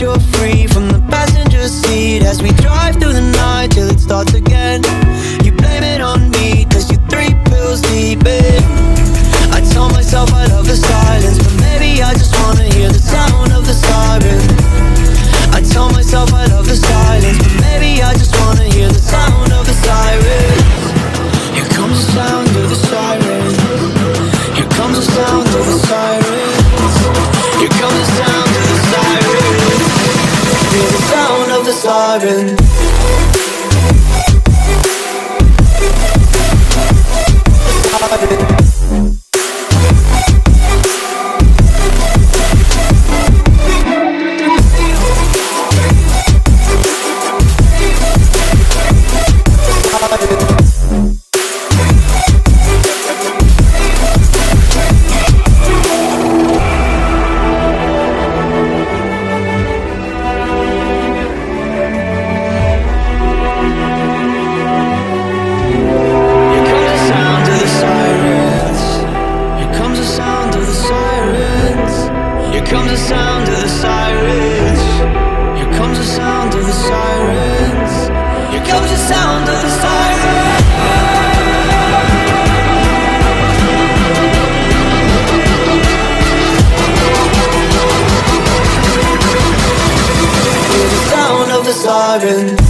you're free from the passenger seat as we drive through the night till it starts again. You blame it on me cause you're 3 pills deep in. I tell myself I love the silence, but maybe I just wanna hear the sound of the siren. I tell myself I love the silence, but maybe I just wanna hear the sound of the siren. Here comes the sound of the siren. Here comes the sound of the siren. Here comes the sound of the siren. Hear the sound of the siren. Here comes the sound of the sirens. Here comes the sound of the sirens. Here comes the sound of the sirens. Hear the sound of the siren.